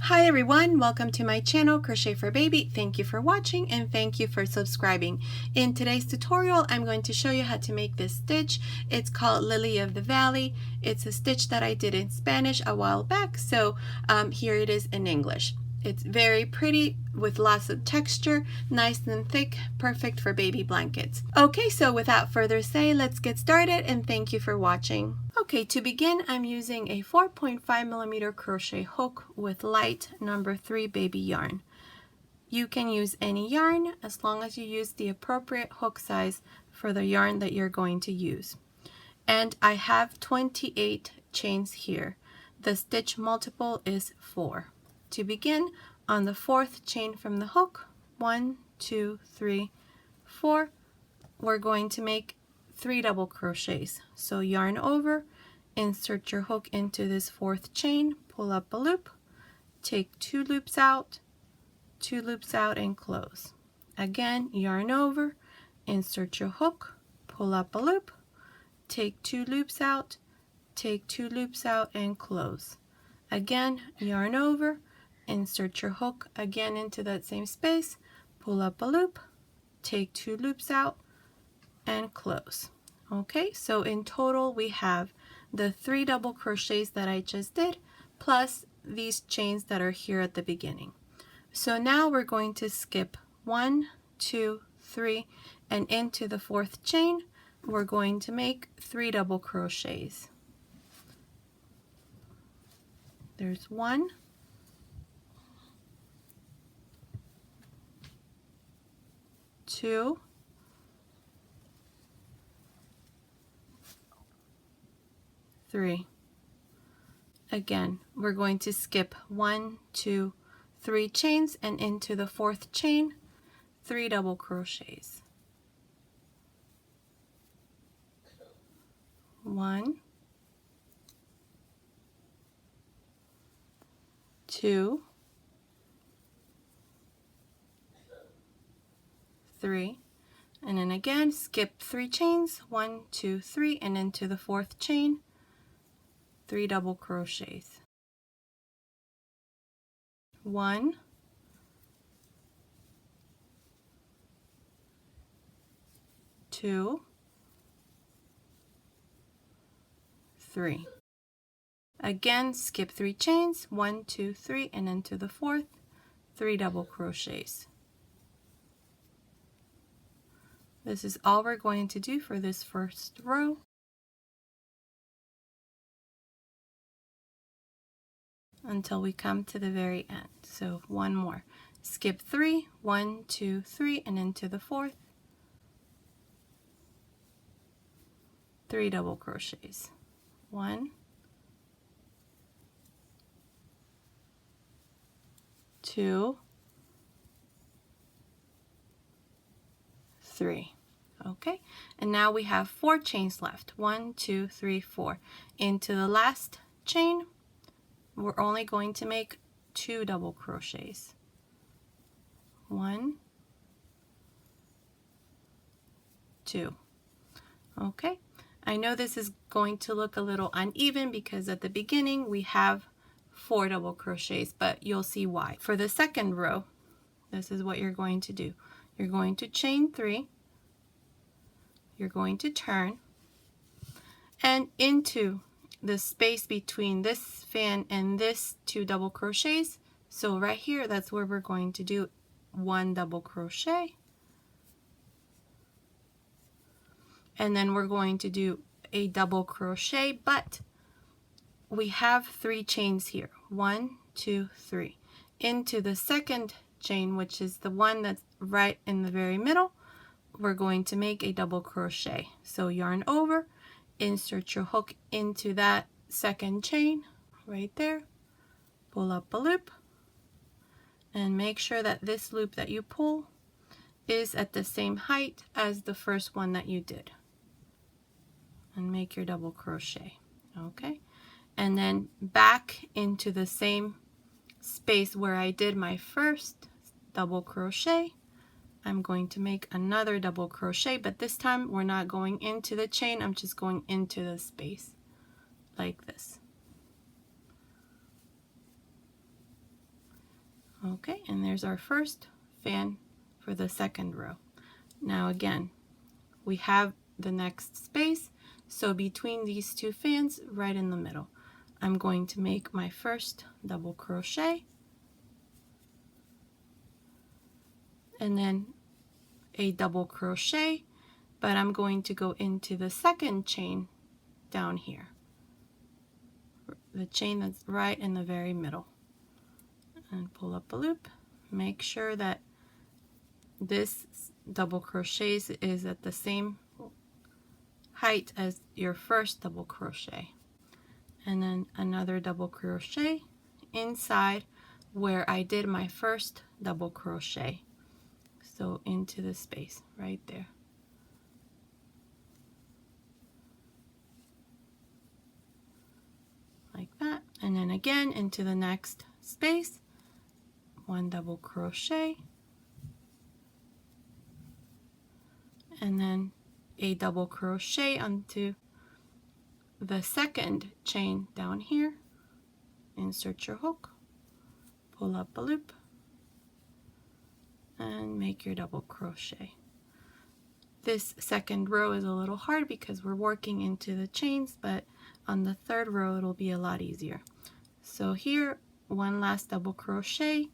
Hi everyone, welcome to my channel Crochet for Baby. Thank you for watching and thank you for subscribing. In today's tutorial, I'm going to show you how to make this stitch. It's called Lily of the Valley. It's a stitch that I did in Spanish a while back, so here it is in English. It's very pretty with lots of texture, nice and thick, perfect for baby blankets. Okay, so without further say, let's get started and thank you for watching. Okay, to begin, I'm using a 4.5mm crochet hook with light number 3 baby yarn. You can use any yarn as long as you use the appropriate hook size for the yarn that you're going to use. And I have 28 chains here. The stitch multiple is 4. To begin, on the 4th chain from the hook, 1, 2, 3, 4, we're going to make 3 double crochets. So yarn over, insert your hook into this 4th chain, pull up a loop, take 2 loops out, 2 loops out and close. Again, yarn over, insert your hook, pull up a loop, take 2 loops out, take 2 loops out and close. Again, yarn over, insert your hook again into that same space, pull up a loop, take 2 loops out and close. Okay, so in total we have the 3 double crochets that I just did plus these chains that are here at the beginning. So now we're going to skip 1, 2, 3 and into the 4th chain we're going to make 3 double crochets. There's 1, 2, 3. Again, we're going to skip 1, 2, 3 chains and into the 4th chain, 3 double crochets. 1, 2, 3, and then again skip 3 chains, 1, 2, 3, and into the 4th chain, 3 double crochets. 1, 2, 3. Again, skip 3 chains, 1, 2, 3, and into the 4th, 3 double crochets. This is all we're going to do for this first row. Until we come to the very end. So one more. Skip 3, 1, 2, 3, and into the 4th, 3 double crochets. 1, 2, 3. Okay, and now we have 4 chains left. 1, 2, 3, 4. Into the last chain, we're only going to make 2 double crochets. 1, 2. Okay, I know this is going to look a little uneven because at the beginning we have 4 double crochets, but you'll see why. For the second row, this is what you're going to do. You're going to chain 3, you're going to turn, and into the space between this fan and this 2 double crochets, so right here, that's where we're going to do 1 double crochet, and then we're going to do a double crochet, but we have 3 chains here. 1, 2, 3. Into the second chain, which is the one that's right in the very middle, we're going to make a double crochet. So yarn over, insert your hook into that second chain right there, pull up a loop, and make sure that this loop that you pull is at the same height as the first one that you did, and make your double crochet. Okay, and then back into the same space where I did my first double crochet, I'm going to make another double crochet, but this time we're not going into the chain, I'm just going into the space like this. Okay, and there's our first fan for the second row. Now again, we have the next space, so between these two fans, right in the middle, I'm going to make my first double crochet, and then a double crochet, but I'm going to go into the second chain down here, the chain that's right in the very middle, and pull up a loop. Make sure that this double crochets is at the same height as your first double crochet, and then another double crochet inside where I did my first double crochet, so into the space right there. Like that, and then again into the next space, one double crochet, and then a double crochet onto the second chain down here, insert your hook, pull up a loop, and make your double crochet. This second row is a little hard because we're working into the chains, but on the third row it'll be a lot easier. So here, one last double crochet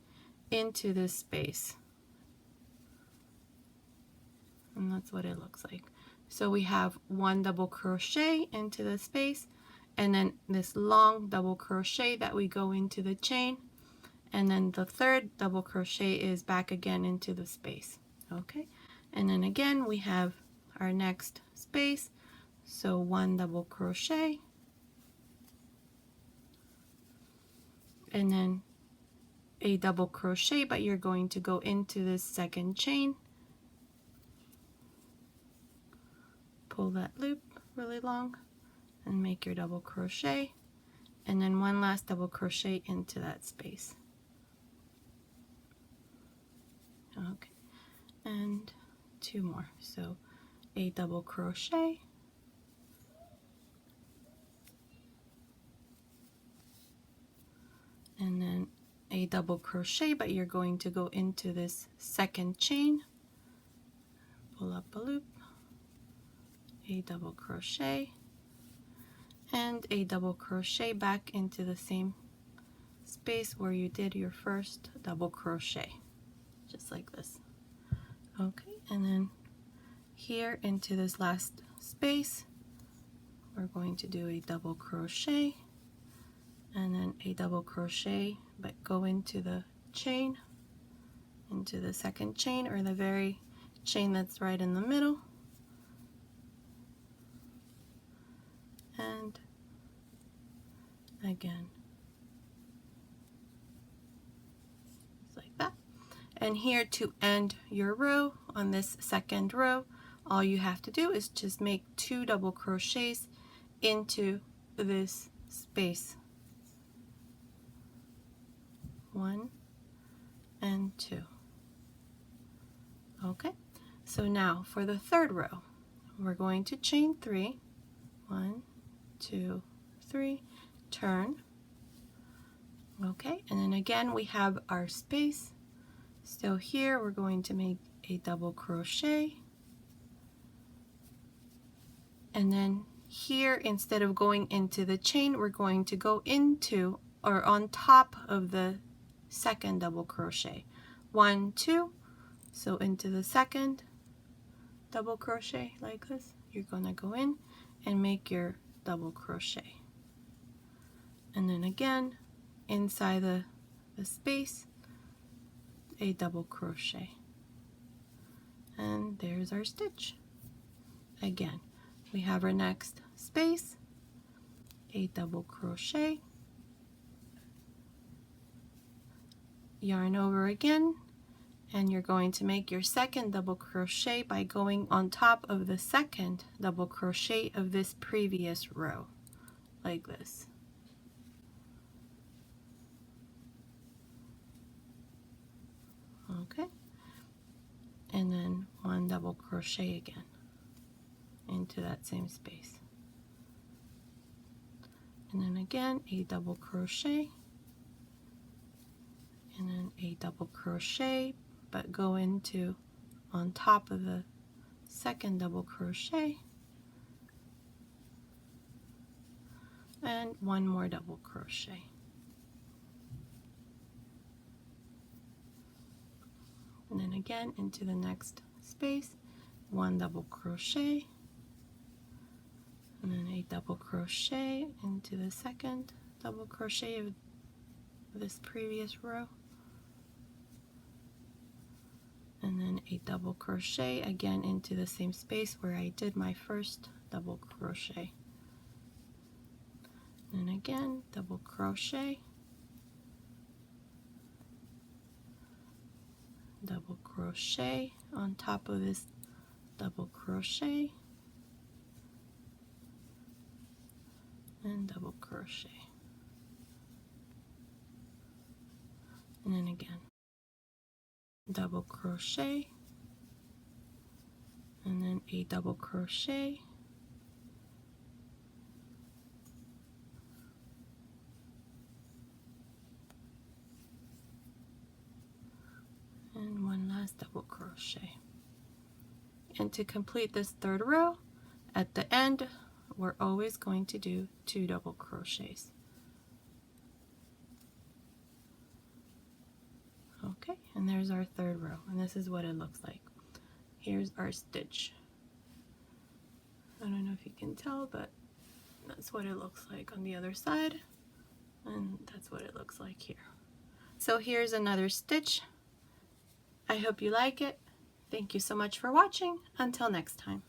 into this space, and that's what it looks like. So we have one double crochet into the space, and then this long double crochet that we go into the chain, and then the third double crochet is back again into the space. Okay, and then again we have our next space, so one double crochet, and then a double crochet, but you're going to go into this second chain, pull that loop really long, and make your double crochet, and then one last double crochet into that space. Okay, and two more, so a double crochet, and then a double crochet, but you're going to go into this second chain, pull up a loop, a double crochet, and a double crochet back into the same space where you did your first double crochet, just like this. Okay, and then here into this last space, we're going to do a double crochet, and then a double crochet, but go into the chain, into the second chain, or the very chain that's right in the middle, and again, just like that. And here to end your row, on this second row, all you have to do is just make two double crochets into this space, one and two. Okay, so now for the third row, we're going to chain three, 1, 2, 3, turn. Okay, and then again we have our space. So here we're going to make a double crochet, and then here, instead of going into the chain, we're going to go into or on top of the second double crochet. 1, 2, so into the second double crochet like this, you're going to go in and make your double crochet, and then again inside the space, a double crochet, and there's our stitch. Again, we have our next space, a double crochet, yarn over again, and you're going to make your second double crochet by going on top of the second double crochet of this previous row, like this. Okay, and then one double crochet again into that same space, and then again a double crochet and then a double crochet, but go into on top of the second double crochet, and one more double crochet. And then again into the next space, one double crochet, and then a double crochet into the second double crochet of this previous row, and then a double crochet again into the same space where I did my first double crochet, and again double crochet, double crochet on top of this double crochet, and double crochet, and then again double crochet, and then a double crochet, and one last double crochet. And to complete this third row, at the end we're always going to do 2 double crochets. Okay, and there's our third row, and this is what it looks like. Here's our stitch. I don't know if you can tell, but that's what it looks like on the other side, and that's what it looks like here. So here's another stitch. I hope you like it. Thank you so much for watching. Until next time.